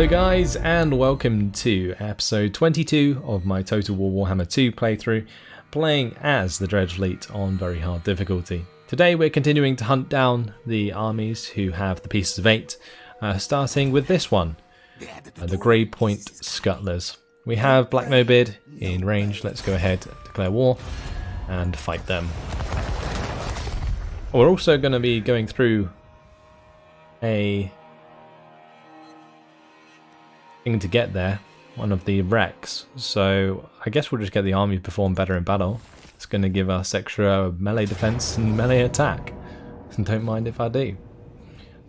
Hello guys, and welcome to episode 22 of my Total War Warhammer 2 playthrough, playing as the Dreadfleet on very hard difficulty. Today we're continuing to hunt down the armies who have the Pieces of 8, starting with this one, the Grey Point Scuttlers. We have Black Nobeard in range. Let's go ahead, declare war, and fight them. We're also going to be going through a thing to get there, one of the wrecks, so I guess we'll just get the army to perform better in battle. It's going to give us extra melee defense and melee attack, and don't mind if I do.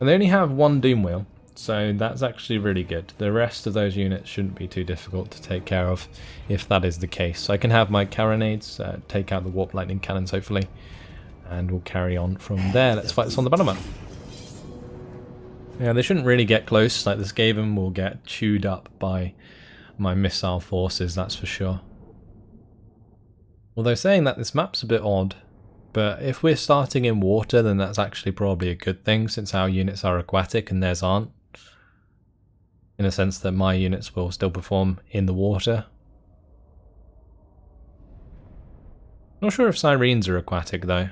And they only have one Doom Wheel, so that's actually really good. The rest of those units shouldn't be too difficult to take care of if that is the case. So I can have my carronades take out the warp lightning cannons hopefully, and we'll carry on from there. Let's fight this on the battle map. Yeah, they shouldn't really get close. Like, this Skaven will get chewed up by my missile forces, that's for sure. Although saying that, this map's a bit odd, but if we're starting in water, then that's actually probably a good thing, since our units are aquatic and theirs aren't. In a sense that my units will still perform in the water. Not sure if Sirens are aquatic though.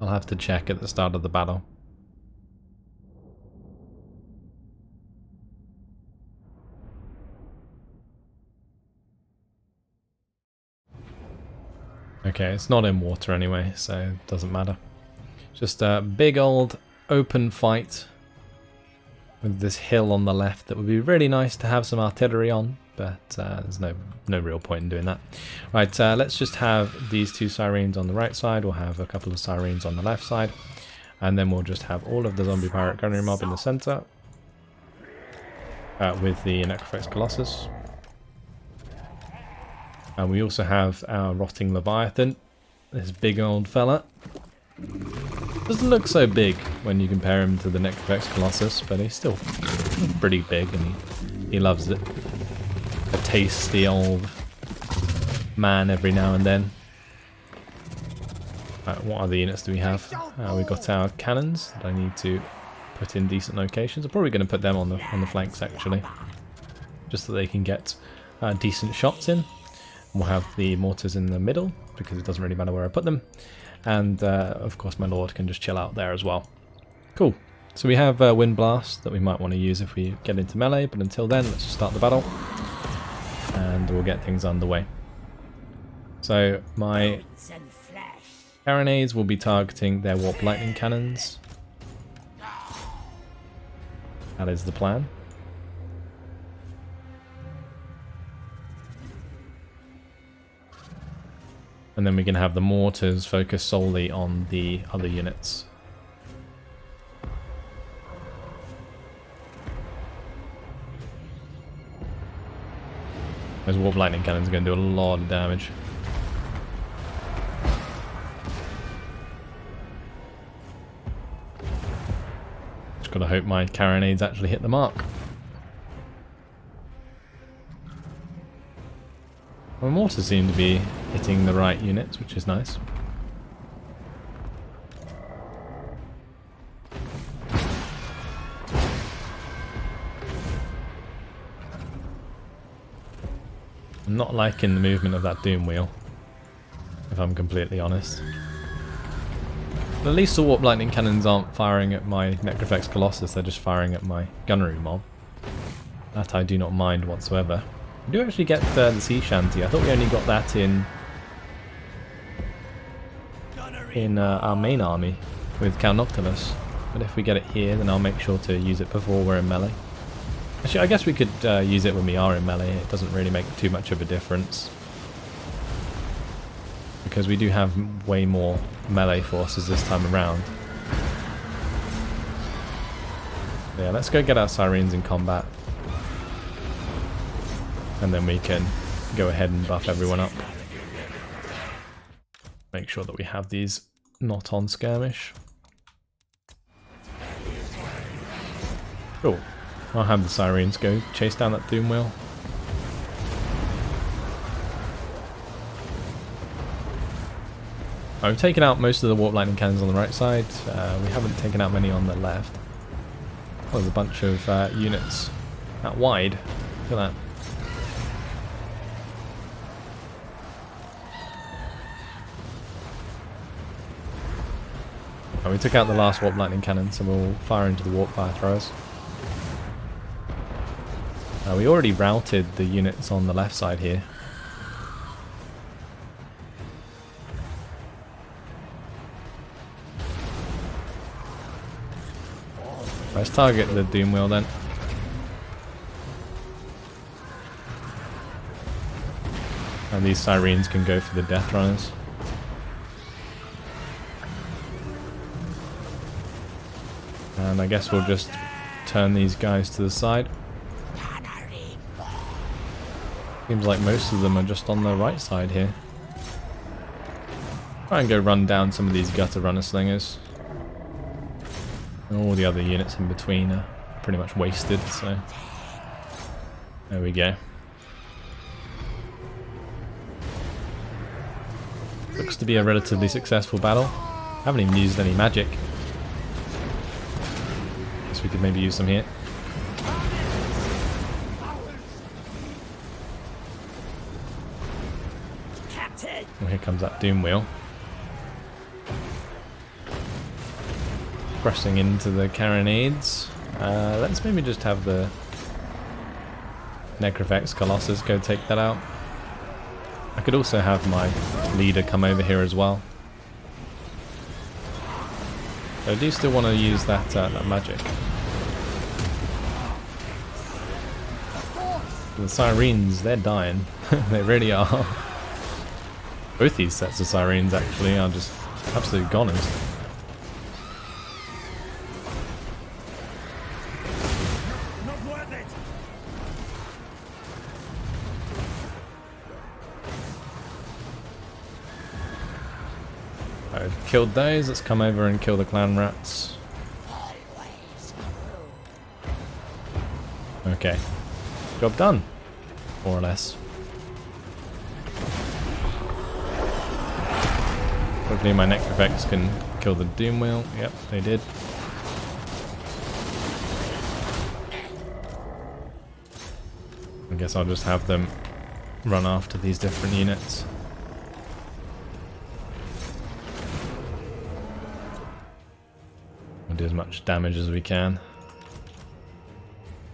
I'll have to check at the start of the battle. Okay, it's not in water anyway, so it doesn't matter. Just a big old open fight with this hill on the left that would be really nice to have some artillery on, but there's no real point in doing that. Right, let's just have these two Sirens on the right side. We'll have a couple of Sirens on the left side, and then we'll just have all of the zombie pirate gunnery mob in the center with the Necrophex Colossus. And we also have our Rotting Leviathan, this big old fella. Doesn't look so big when you compare him to the Necrophex Colossus, but he's still pretty big and he loves it. A tasty old man every now and then. Right, what other units do we have? We've got our cannons that I need to put in decent locations. I'm probably going to put them on the flanks actually, just so they can get decent shots in. We'll have the mortars in the middle, because it doesn't really matter where I put them. And, of course, my lord can just chill out there as well. Cool. So we have Wind Blast that we might want to use if we get into melee, but until then, let's just start the battle. And we'll get things underway. So, my carronades will be targeting their warp lightning cannons. That is the plan. And then we can have the mortars focus solely on the other units. Those warp lightning cannons are going to do a lot of damage. Just got to hope my carronades actually hit the mark. My mortars seem to be hitting the right units, which is nice. I'm not liking the movement of that Doom Wheel, if I'm completely honest. But at least the Warp Lightning Cannons aren't firing at my Necrophex Colossus, they're just firing at my gunnery mob. That I do not mind whatsoever. We do actually get the sea shanty. I thought we only got that in our main army with Count Noctilus. But if we get it here, then I'll make sure to use it before we're in melee. Actually, I guess we could use it when we are in melee. It doesn't really make too much of a difference, because we do have way more melee forces this time around. Yeah, let's go get our Sirens in combat. And then we can go ahead and buff everyone up. Make sure that we have these not on skirmish. Cool. I'll have the Sirens go chase down that Doom Wheel. We've taken out most of the Warp Lightning Cannons on the right side. We haven't taken out many on the left. Oh, there's a bunch of units that wide. Look at that. Oh, we took out the last warp lightning cannon, so we'll fire into the warp fire throwers. We already routed the units on the left side here. Let's target the doom wheel then. And these sirens can go for the death runners. And I guess we'll just turn these guys to the side. Seems like most of them are just on the right side here. Try and go run down some of these gutter runner slingers. And all the other units in between are pretty much wasted, so there we go. Looks to be a relatively successful battle. Haven't even used any magic. Guess we could maybe use some here. Oh, here comes that doom wheel. Pressing into the carronades. Let's maybe just have the Necrofex Colossus go take that out. I could also have my leader come over here as well. So I do still want to use that, that magic. The sirens, they're dying. They really are. Both these sets of sirens actually are just absolute goners. I've killed those, let's come over and kill the clan rats. Okay, job done, more or less. Hopefully my Necrofex can kill the doom wheel. Yep, they did. I guess I'll just have them run after these different units. We'll do as much damage as we can.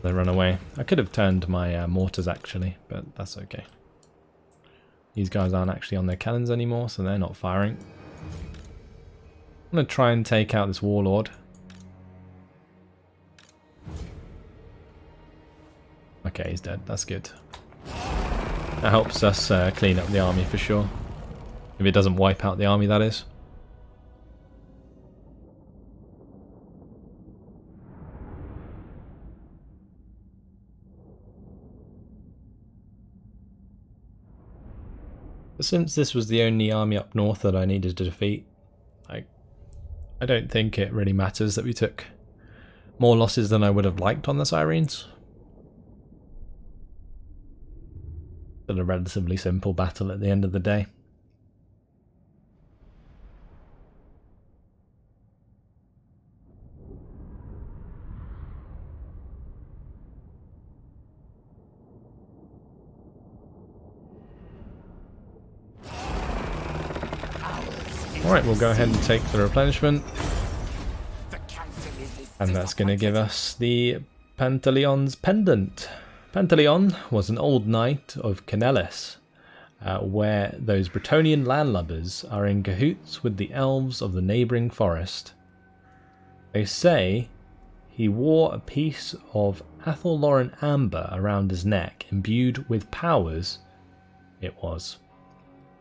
They run away. I could have turned my mortars actually, but that's okay. These guys aren't actually on their cannons anymore, so they're not firing. I'm going to try and take out this warlord. Okay, he's dead. That's good. That helps us clean up the army for sure. If it doesn't wipe out the army, that is. But since this was the only army up north that I needed to defeat, I don't think it really matters that we took more losses than I would have liked on the sirens. Still a relatively simple battle at the end of the day. Alright, we'll go ahead and take the replenishment. And that's going to give us the Pantaleon's Pendant. Pantaleon was an old knight of Canellis, where those Bretonnian landlubbers are in cahoots with the elves of the neighbouring forest. They say he wore a piece of Athelloran amber around his neck, imbued with powers it was.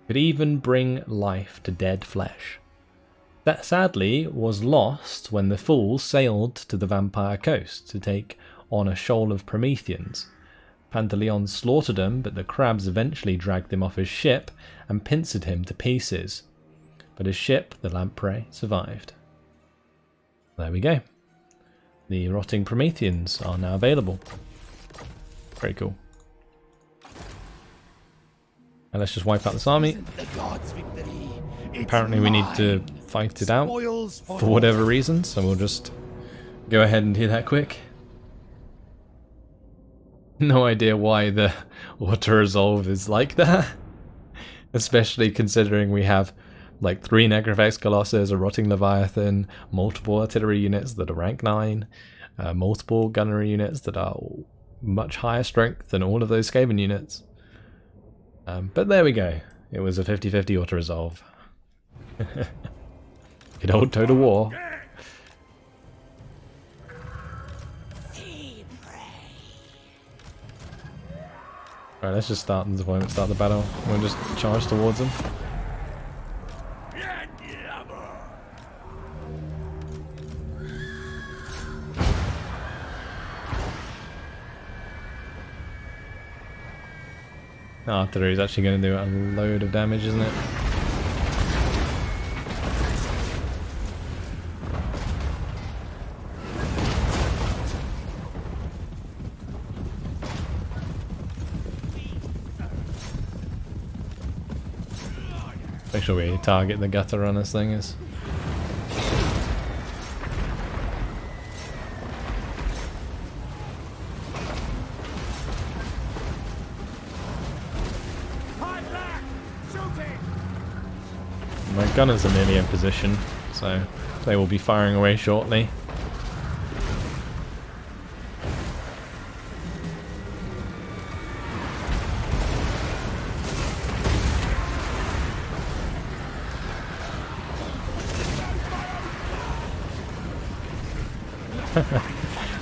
Could even bring life to dead flesh. That sadly was lost when the fools sailed to the Vampire Coast to take on a shoal of Prometheans. Pantaleon slaughtered him, but the crabs eventually dragged him off his ship and pincered him to pieces. But his ship, the Lamprey, survived. There we go. The rotting Prometheans are now available. Very cool. And let's just wipe out this army. Apparently we need to fight it out for whatever reason, so we'll just go ahead and do that quick. No idea why the auto-resolve is like that. Especially considering we have like 3 Necrovex Colossus, a Rotting Leviathan, multiple artillery units that are rank 9, multiple gunnery units that are much higher strength than all of those Skaven units. But there we go. It was a 50-50 auto-resolve. Good old Total War. Right, let's just start the deployment, start the battle. We'll just charge towards them. Artillery is actually going to do a load of damage, isn't it? Make sure we target the gutter on this thing is. My gunners are nearly in position, so they will be firing away shortly.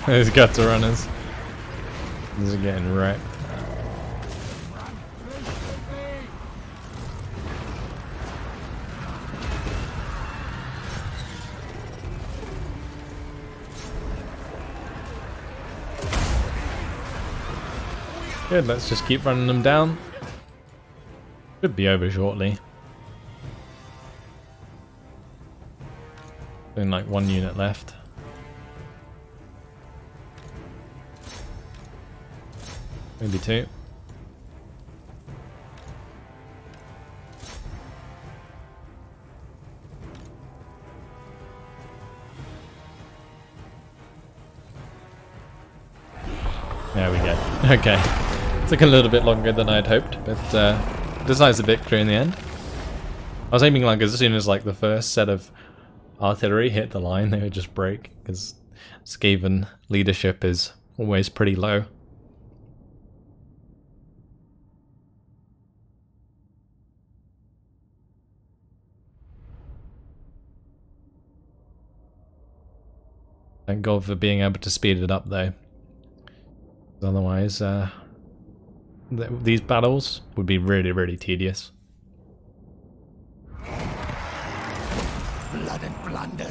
Those gutter runners. These are getting wrecked. Good, let's just keep running them down. Should be over shortly. Only like 1 unit left. Maybe 2. There we go. Okay. Took a little bit longer than I'd hoped, but decisive victory in the end. I was aiming like as soon as like the first set of artillery hit the line, they would just break, because Skaven leadership is always pretty low. Thank God for being able to speed it up though. Otherwise, these battles would be really, really tedious. Blood and plunder.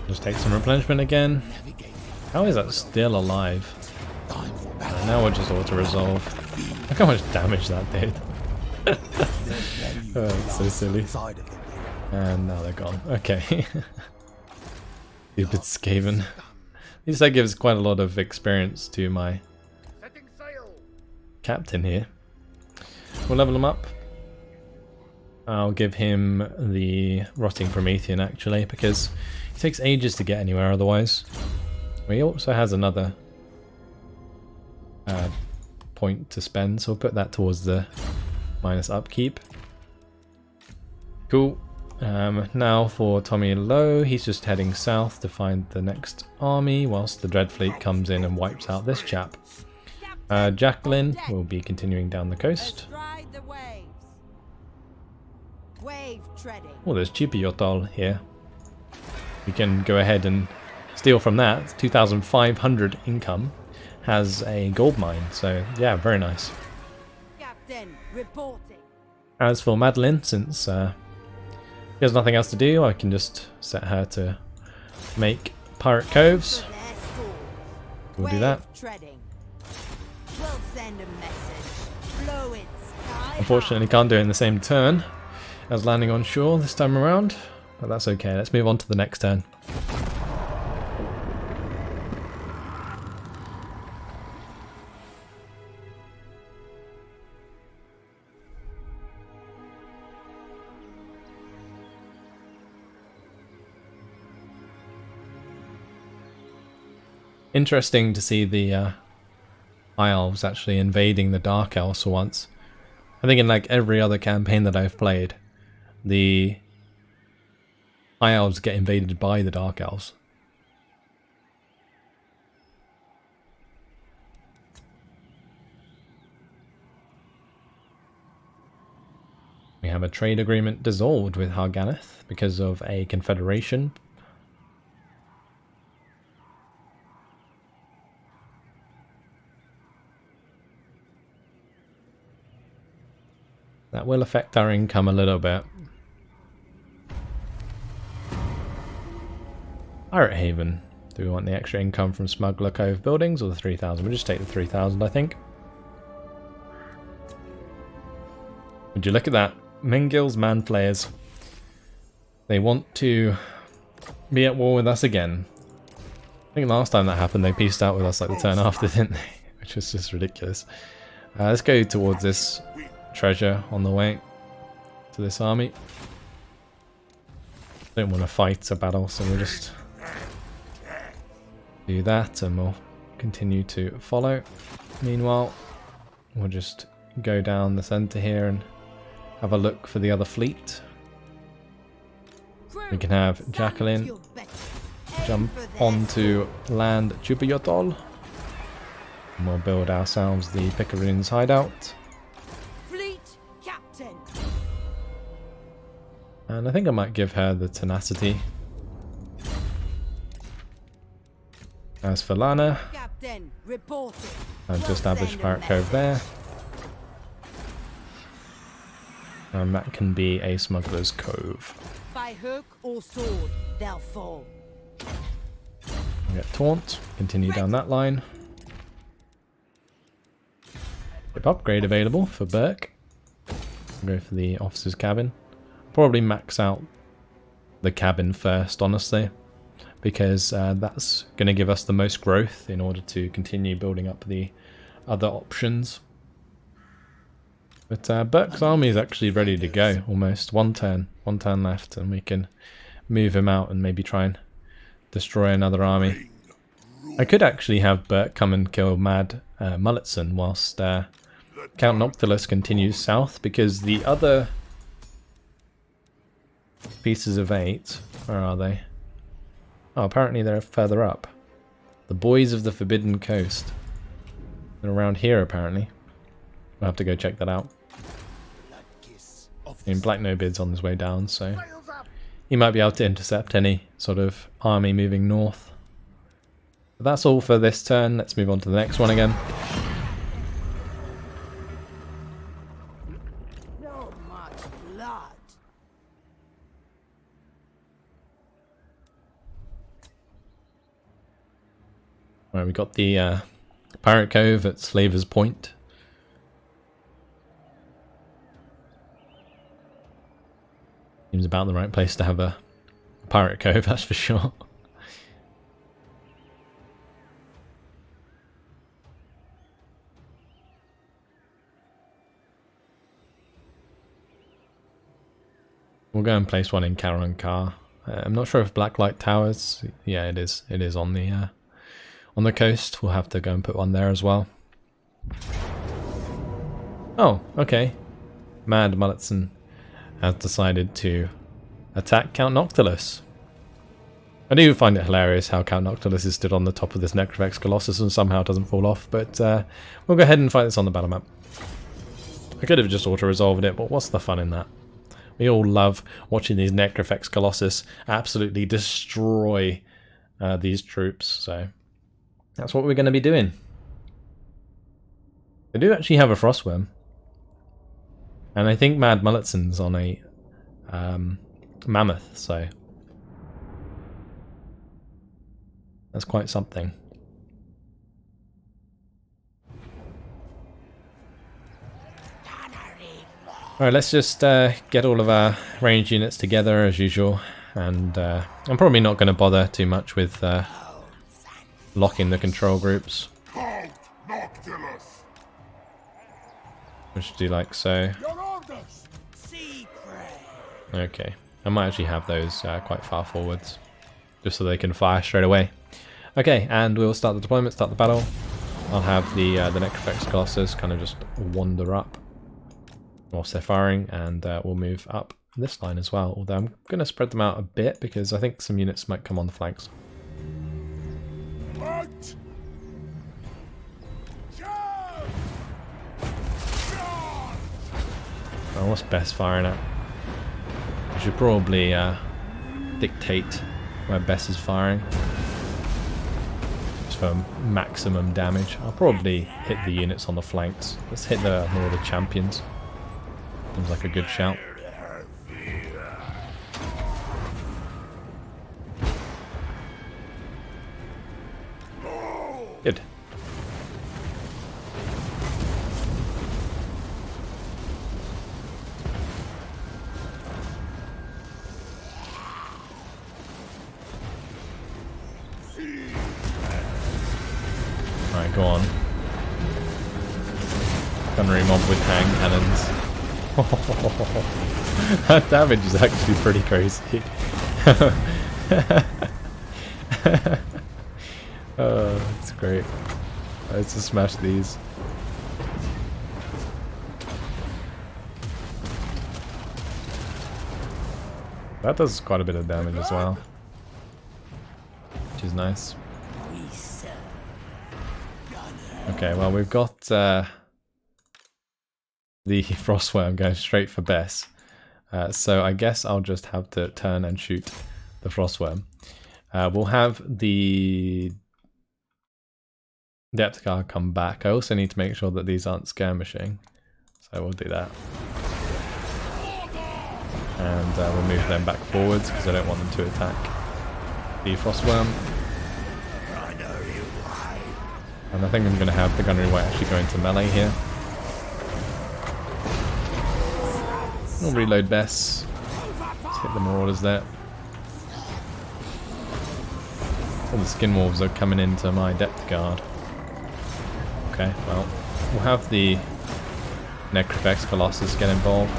Just take some replenishment again. How is that still alive? Now we'll just auto-resolve. Look how much damage that did. Oh, it's so silly. And now they're gone. Okay. Stupid Skaven. At least that gives quite a lot of experience to my captain here. We'll level him up. I'll give him the Rotting Promethean actually, because it takes ages to get anywhere otherwise. He also has another point to spend, so we'll put that towards the minus upkeep. Cool. Now for Tommy Lowe, he's just heading south to find the next army, whilst the Dreadfleet comes in and wipes out this chap. Jacqueline will be continuing down the coast. Oh, there's Chipiotol here. We can go ahead and steal from that. 2,500 income. Has a gold mine, so yeah, very nice. As for Madeline, since she has nothing else to do, I can just set her to make pirate coves. We'll do that. Unfortunately, can't do it in the same turn as landing on shore this time around, but that's okay. Let's move on to the next turn. Interesting to see the High Elves actually invading the Dark Elves for once. I think in like every other campaign that I've played, the High Elves get invaded by the Dark Elves. We have a trade agreement dissolved with Harganeth because of a confederation. That will affect our income a little bit. Pirate Haven. Do we want the extra income from Smuggler Cove buildings or the 3,000? We'll just take the 3,000, I think. Would you look at that? Mengil's Manflayers. They want to be at war with us again. I think last time that happened they peaced out with us like the turn after, didn't they? Which was just ridiculous. Let's go towards this treasure on the way to this army. Don't want to fight a battle, so we'll just do that and we'll continue to follow. Meanwhile, we'll just go down the center here and have a look for the other fleet. We can have Jacqueline jump onto land Jupiyotol. And we'll build ourselves the Picaroon's hideout. Fleet Captain. And I think I might give her the tenacity. As for Lana, Captain, reporting. I've just established Pirate Cove there. And that can be a Smuggler's Cove. By hook or sword, they'll fall. We get Taunt, continue down that line. Ship upgrade available for Burke. Go for the officer's cabin. Probably max out the cabin first, honestly, because that's going to give us the most growth in order to continue building up the other options. But Burke's army is actually ready to go, almost. One turn left, and we can move him out and maybe try and destroy another army. I could actually have Burke come and kill Mad Mulletson whilst Count Noctilus continues south, because the other pieces of 8, where are they? Oh, apparently they're further up. The Boys of the Forbidden Coast. They're around here, apparently. We'll have to go check that out. I mean, Black No-Bid's on his way down, so he might be able to intercept any sort of army moving north. But that's all for this turn. Let's move on to the next one again. So much blood. Right, we got the Pirate Cove at Slaver's Point. Seems about the right place to have a Pirate Cove, that's for sure. We'll go and place one in Karankar. I'm not sure if Blacklight Towers. Yeah, it is. It is on the coast. We'll have to go and put one there as well. Oh, okay. Mad Mulletson has decided to attack Count Noctilus. I do find it hilarious how Count Noctilus is stood on the top of this Necrofex Colossus and somehow doesn't fall off, but we'll go ahead and fight this on the battle map. I could have just auto-resolved it, but what's the fun in that? We all love watching these Necrofex Colossus absolutely destroy these troops, so that's what we're going to be doing. They do actually have a Frostworm. And I think Mad Mulletson's on a Mammoth, so that's quite something. Alright, let's just get all of our ranged units together as usual, and I'm probably not going to bother too much with locking the control groups. Count Noctilus. We should do like so. Okay, I might actually have those quite far forwards, just so they can fire straight away. Okay, and we'll start the deployment, start the battle. I'll have the Necrofex Colossus kind of just wander up whilst they're firing, and we'll move up this line as well. Although I'm going to spread them out a bit because I think some units might come on the flanks. What? Oh, what's best firing at? I should probably dictate where Bess is firing. Just for maximum damage. I'll probably hit the units on the flanks. Let's hit more of the champions. Seems like a good shout. Good. Alright, go on. Gunnery mob with hand cannons. That damage is actually pretty crazy. Oh, that's great. Let's just smash these. That does quite a bit of damage as well, which is nice. Okay, well we've got the Frostworm going straight for Bess, so I guess I'll just have to turn and shoot the Frostworm. We'll have the Depth Guard come back. I also need to make sure that these aren't skirmishing, so we'll do that. And we'll move them back forwards because I don't want them to attack the Frostworm. And I think I'm going to have the Gunnery Way actually go into melee here. I'll reload Bess. Let's hit the Marauders there. All the Skinwolves are coming into my Depth Guard. Okay, well, we'll have the Necrofex Colossus get involved.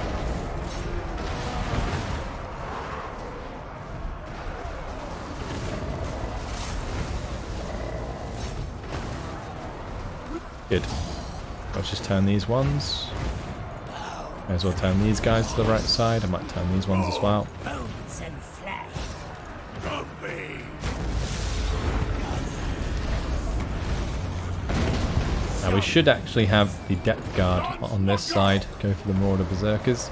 Good. Let's just turn these ones. May as well turn these guys to the right side. I might turn these ones as well. Now we should actually have the Depth Guard on this side. Go for the Marauder Berserkers.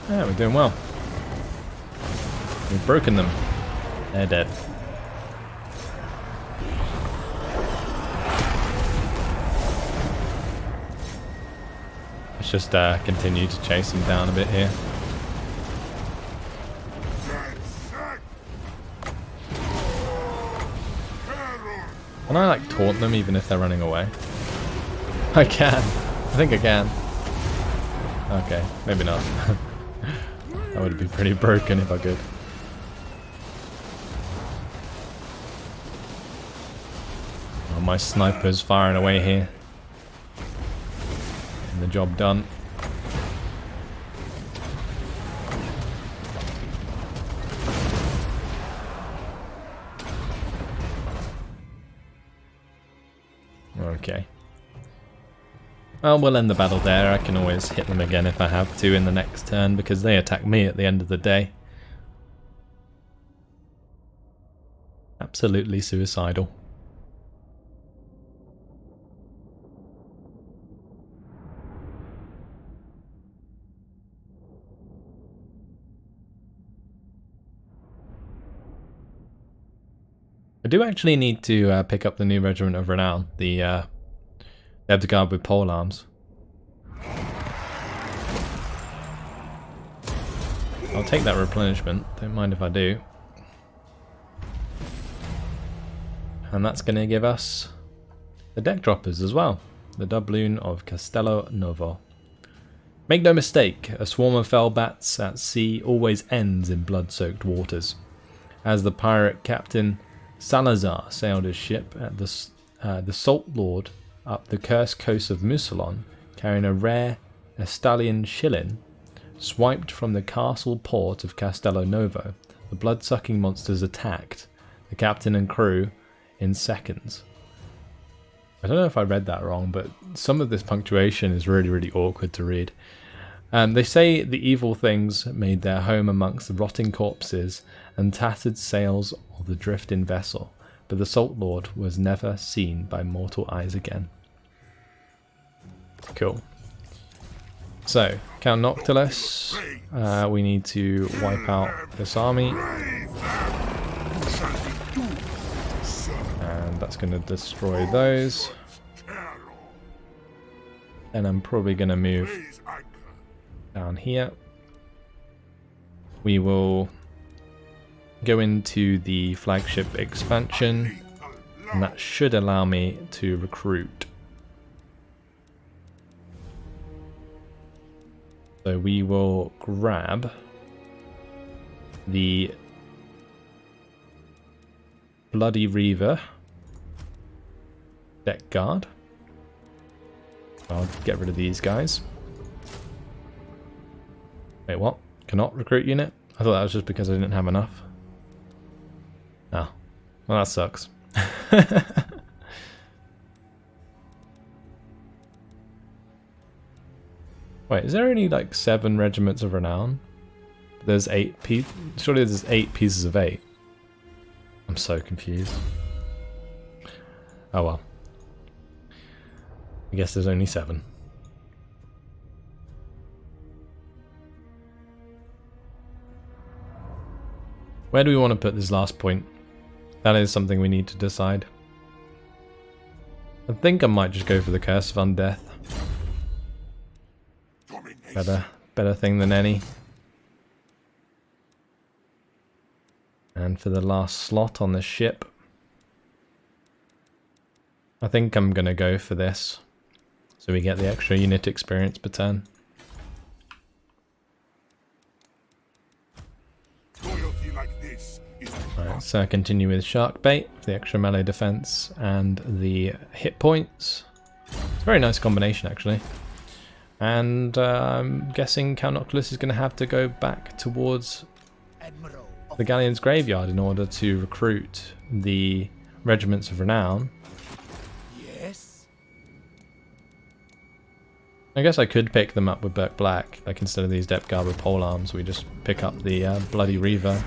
Yeah, we're doing well. We've broken them. They're dead. Let's just continue to chase them down a bit here. Can I like taunt them even if they're running away? I can. I think I can. Okay, maybe not. That would be pretty broken if I could. Oh, my sniper's firing away here. Getting the job done. Okay. Well, we'll end the battle there. I can always hit them again if I have to in the next turn, because they attack me at the end of the day. Absolutely suicidal. I do actually need to pick up the new Regiment of Renown, the Depth Guard with pole arms. I'll take that replenishment, don't mind if I do. And that's going to give us the deck droppers as well. The doubloon of Castello Novo. Make no mistake, a swarm of fell bats at sea always ends in blood-soaked waters. As the pirate captain Salazar sailed his ship at the Salt Lord up the cursed coast of Musalon, carrying a rare Estalian shilling, Swiped from the castle port of Castello Novo, the blood-sucking monsters attacked the captain and crew in seconds. I don't know if I read that wrong, but some of this punctuation is really, really awkward to read. They say the evil things made their home amongst the rotting corpses and tattered sails of the drifting vessel, but the Salt Lord was never seen by mortal eyes again. Cool. So, Count Noctilus, we need to wipe out this army. And that's going to destroy those. And I'm probably going to move down here. We will go into the flagship expansion, and that should allow me to recruit. So we will grab the Bloody Reaver deck guard. I'll get rid of these guys. Wait, what? Cannot recruit unit? I thought that was just because I didn't have enough. Oh, well that sucks. Wait, is there only like 7 regiments of renown? There's 8 surely there's 8 pieces of 8. I'm so confused. Oh well. I guess there's only 7. Where do we want to put this last point? That is something we need to decide. I think I might just go for the Curse of Undeath. Better thing than any. And for the last slot on the ship, I think I'm going to go for this, so we get the extra unit experience per turn. Alright, so continue with Shark Bait for the extra melee defense and the hit points. It's a very nice combination actually. And I'm guessing Count Noctilus is going to have to go back towards the Galleon's Graveyard in order to recruit the Regiments of Renown. Yes. I guess I could pick them up with Berk Black, like instead of these Depth Guard with pole arms, we just pick up the Bloody Reaver.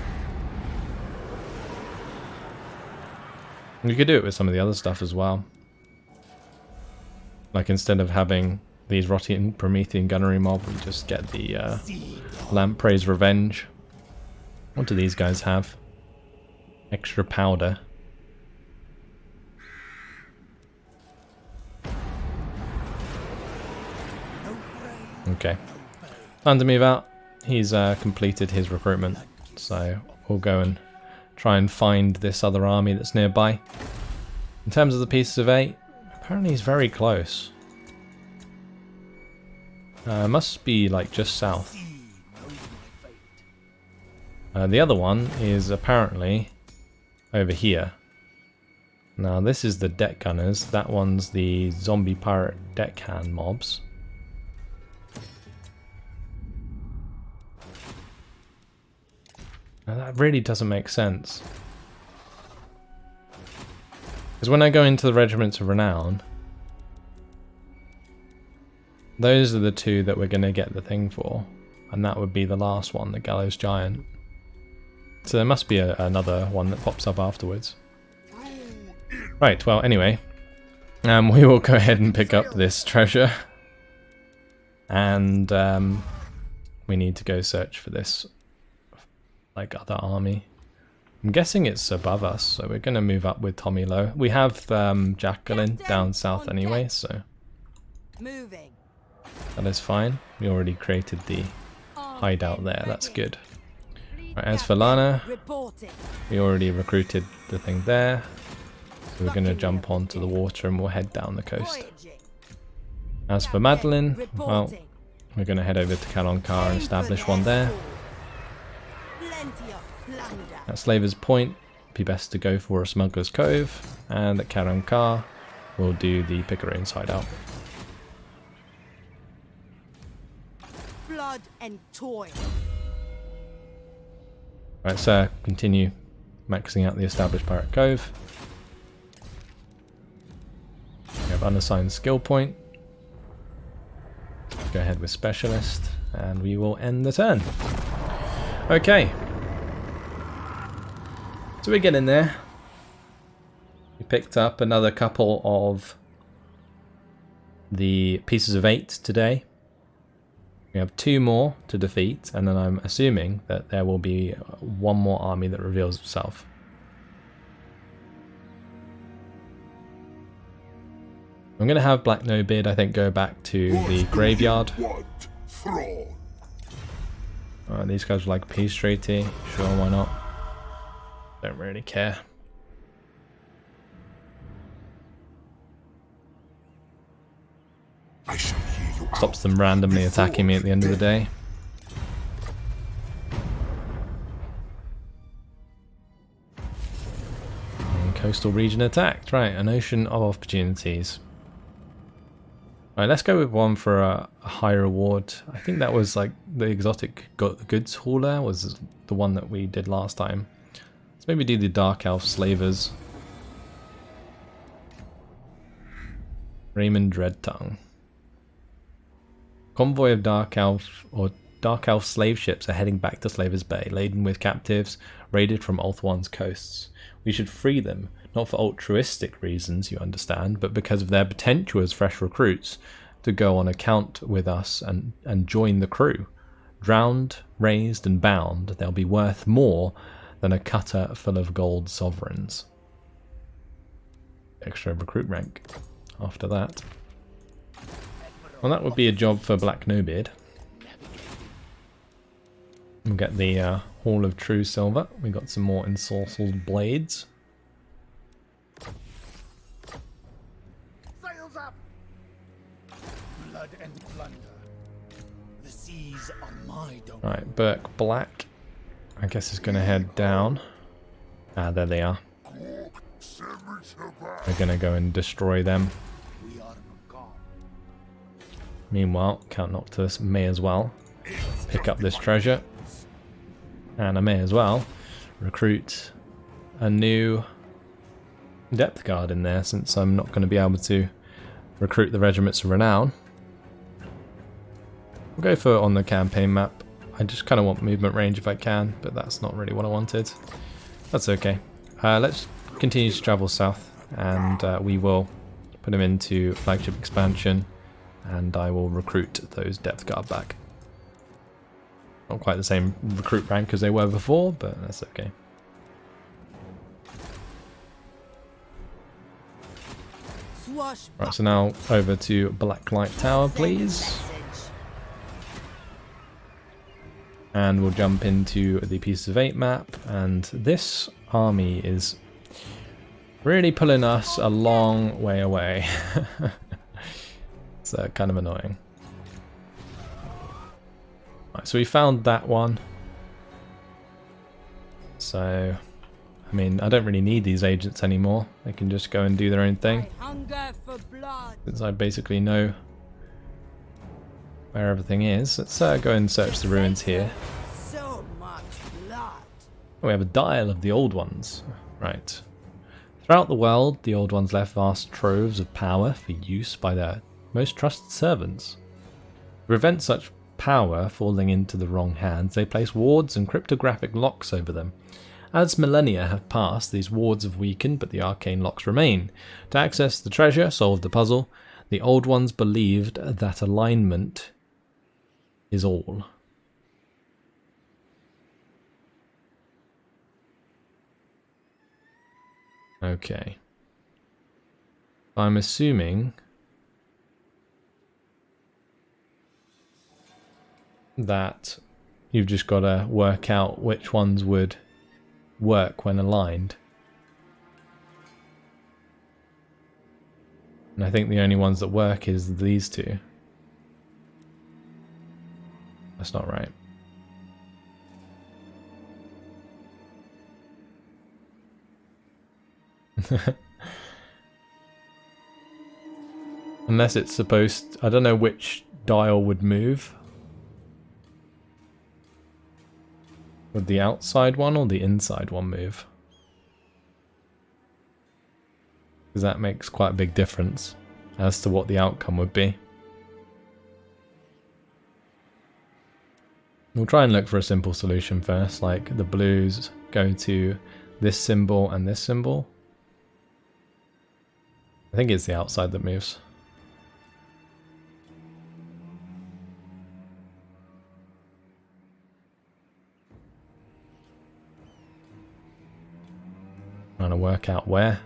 And you could do it with some of the other stuff as well. Like instead of having these Rotting Promethean Gunnery mob, we just get the Lamprey's Revenge. What do these guys have? Extra powder. Okay. Time to move out. He's completed his recruitment, so we'll go and try and find this other army that's nearby. In terms of the pieces of 8, apparently he's very close. Must be like just south. The other one is apparently over here. Now this is the deck gunners, that one's the zombie pirate deckhand mobs. Now that really doesn't make sense. Because when I go into the Regiments of Renown, those are the 2 that we're going to get the thing for. And that would be the last one, the Gallows Giant. So there must be another one that pops up afterwards. Right, well anyway. We will go ahead and pick up this treasure. And we need to go search for this like other army. I'm guessing it's above us, so we're going to move up with Tommy Lowe. We have Jacqueline down south anyway, so that is fine. We already created the hideout there, that's good. Right, as for Lana, we already recruited the thing there, so we're going to jump onto the water and we'll head down the coast. As for Madeline, well, we're going to head over to Kalankar and establish one there. At Slaver's Point, be best to go for a Smuggler's Cove, and at Kalankar, we'll do the Picaroon's hideout. blood and toil. Right, so continue maxing out the established Pirate Cove. We have unassigned skill point. Go ahead with Specialist, and we will end the turn. Okay. So we're getting there. We picked up another couple of the Pieces of 8 today. We have 2 more to defeat, and then I'm assuming that there will be one more army that reveals itself. I'm going to have Black No-Beard, I think, go back to the graveyard. Alright, these guys are like peace treaty. Sure, why not? Don't really care. I shall hear you Stops them randomly attacking me at the end of the day. And coastal region attacked. Right, an ocean of opportunities. Right, let's go with one for a high reward. I think that was like the exotic goods hauler was the one that we did last time. Let's maybe do the Dark Elf Slavers. Raymond Dreadtongue. Convoy of Dark Elf slave ships are heading back to Slavers Bay, laden with captives raided from Ulthuan's coasts. We should free them, not for altruistic reasons, you understand, but because of their potential as fresh recruits to go on account with us and join the crew. Drowned, raised and bound, they'll be worth more than a cutter full of gold sovereigns. Extra recruit rank after that. Well, that would be a job for Black No-Beard. We'll get the Hall of True Silver. We got some more ensorcelled blades. Sails up! Blood and plunder. The seas are my domain. Right, Burke Black, I guess is going to head down. Ah, there they are. We're going to go and destroy them. We are gone. Meanwhile, Count Noctilus may as well pick up this treasure. And I may as well recruit a new depth guard in there, since I'm not going to be able to recruit the regiments of renown. We'll go for on the campaign map. I just kind of want movement range if I can, but that's not really what I wanted. That's okay. Let's continue to travel south, and we will put them into flagship expansion, and I will recruit those depth guard back. Not quite the same recruit rank as they were before, but that's okay. Right, so now over to Blacklight Tower, please. And we'll jump into the Pieces of 8 map, and this army is really pulling us a long way away. It's kind of annoying. Right, so we found that one. So, I mean, I don't really need these agents anymore. They can just go and do their own thing. Since I basically know where everything is. Let's go and search the ruins here. So much blood. Oh, we have a dial of the Old Ones. Right. Throughout the world, the Old Ones left vast troves of power for use by their most trusted servants. To prevent such power falling into the wrong hands, they place wards and cryptographic locks over them. As millennia have passed, these wards have weakened, but the arcane locks remain. To access the treasure, solve the puzzle, the Old Ones believed that alignment is all. Okay. I'm assuming that you've just got to work out which ones would work when aligned. And I think the only ones that work is these two. That's not right. Unless it's supposed... I don't know which dial would move. Would the outside one or the inside one move? Because that makes quite a big difference as to what the outcome would be. We'll try and look for a simple solution first, like the blues go to this symbol and this symbol. I think it's the outside that moves. Trying to work out where.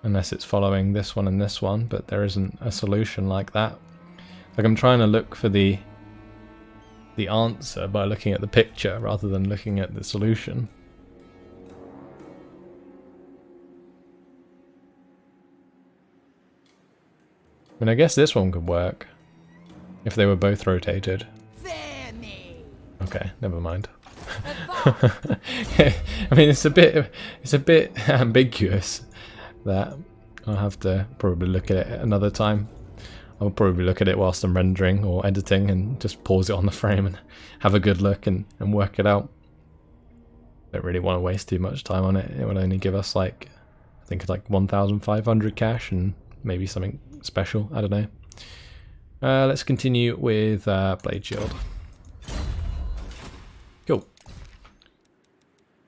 Unless it's following this one and this one, but there isn't a solution like that. Like I'm trying to look for the answer by looking at the picture rather than looking at the solution. I mean, I guess this one could work if they were both rotated. Okay, never mind. I mean, it's a bit ambiguous. That I'll have to probably look at it another time. I'll probably look at it whilst I'm rendering or editing and just pause it on the frame and have a good look and work it out. Don't really want to waste too much time on it. It would only give us like, I think it's like 1,500 cash and maybe something special. I don't know. Let's continue with Blade Shield. Cool.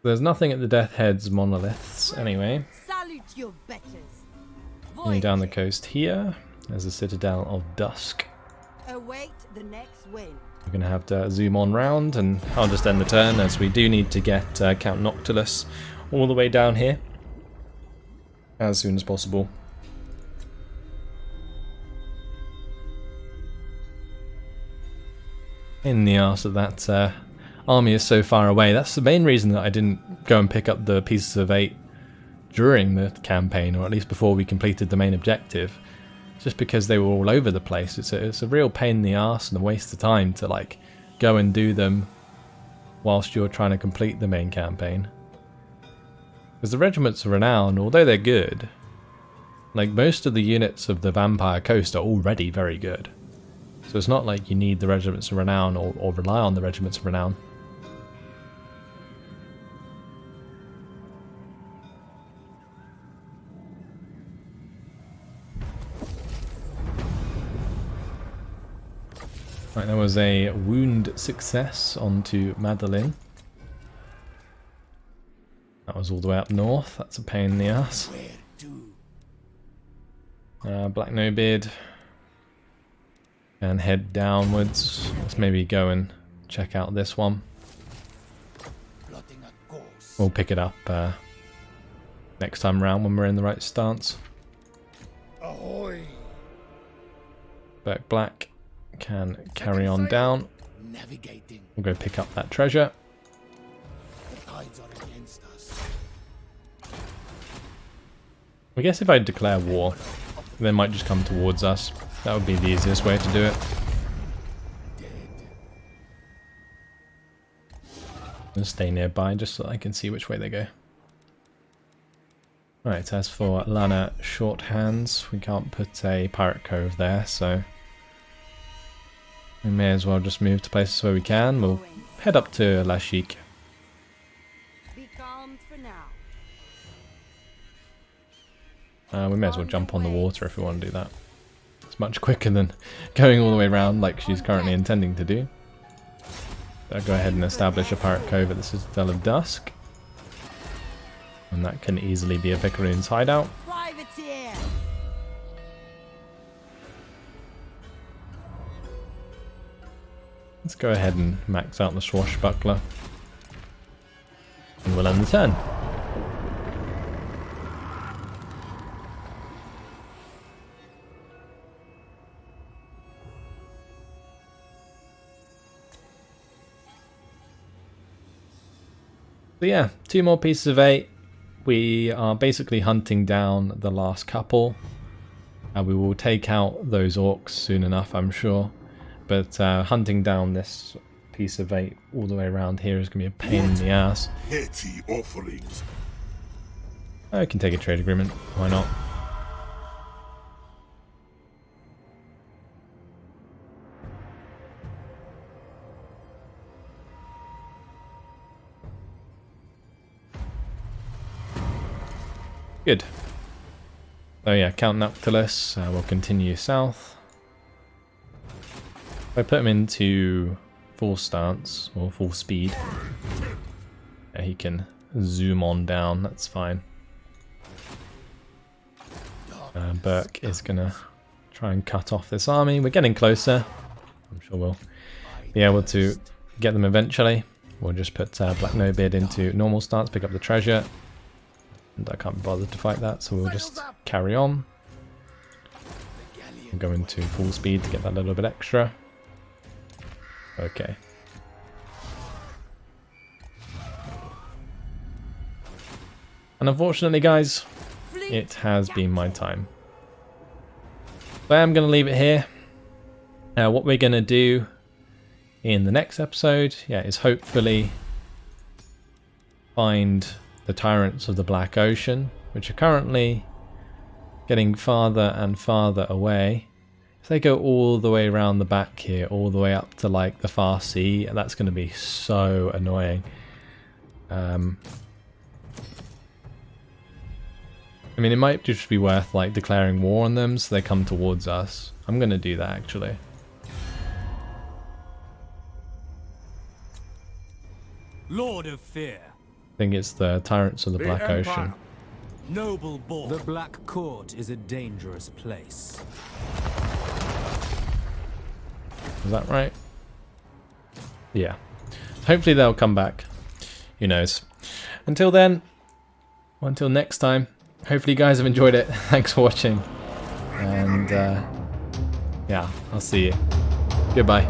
There's nothing at the Death Head's monoliths anyway. Your betters. Going down the coast here, there's a Citadel of Dusk. Await the next wind. We're going to have to zoom on round, and I'll just end the turn as we do need to get Count Noctilus all the way down here as soon as possible. In the arse of that army is so far away. That's the main reason that I didn't go and pick up the pieces of 8 during the campaign, or at least before we completed the main objective. It's just because they were all over the place. It's a real pain in the arse and a waste of time to like go and do them whilst you're trying to complete the main campaign. Because the Regiments of Renown, although they're good, like most of the units of the Vampire Coast are already very good. So it's not like you need the Regiments of Renown or rely on the Regiments of Renown. Right, there was a wound success onto Madeline. That was all the way up north. That's a pain in the ass. Black No Beard. And head downwards. Let's maybe go and check out this one. We'll pick it up next time round when we're in the right stance. Ahoy! Burke Black can carry on down. We'll go pick up that treasure. I guess if I declare war, they might just come towards us. That would be the easiest way to do it. I'll stay nearby just so I can see which way they go. Right, as for Lana Shorthands, we can't put a Pirate Cove there, so we may as well just move to places where we can. We'll head up to Lashik. Be calm for now. We may as well jump on the water if we want to do that. It's much quicker than going all the way around like she's currently intending to do. So I'll go ahead and establish a Pirate Cove at the Citadel of Dusk. And that can easily be a Picaroon's hideout. Privateer. Let's go ahead and max out the Swashbuckler. And we'll end the turn. So yeah, 2 more pieces of 8. We are basically hunting down the last couple. We will take out those orcs soon enough, I'm sure. But hunting down this piece of 8 all the way around here is going to be a pain in the ass. Petty offerings. I can take a trade agreement, why not? Good. Oh yeah, Count Noctilus will continue south. If I put him into full stance, or full speed, yeah, he can zoom on down, that's fine. Burke is going to try and cut off this army. We're getting closer. I'm sure we'll be able to get them eventually. We'll just put Black Nobeard into normal stance, pick up the treasure. And I can't be bothered to fight that, so we'll just carry on. We'll go into full speed to get that little bit extra. Okay. And unfortunately, guys, it has been my time. So I am going to leave it here. What we're going to do in the next episode, is hopefully find the Tyrants of the Black Ocean, which are currently getting farther and farther away. If they go all the way around the back here, all the way up to like the far sea, that's going to be so annoying. I mean, it might just be worth like declaring war on them so they come towards us. I'm going to do that actually. Lord of Fear. I think it's the Tyrants of the Black Ocean. Noble born. The Black Court is a dangerous place. Is that right? Yeah. Hopefully they'll come back. Who knows? Until then, or until next time, hopefully you guys have enjoyed it. Thanks for watching. And yeah, I'll see you. Goodbye.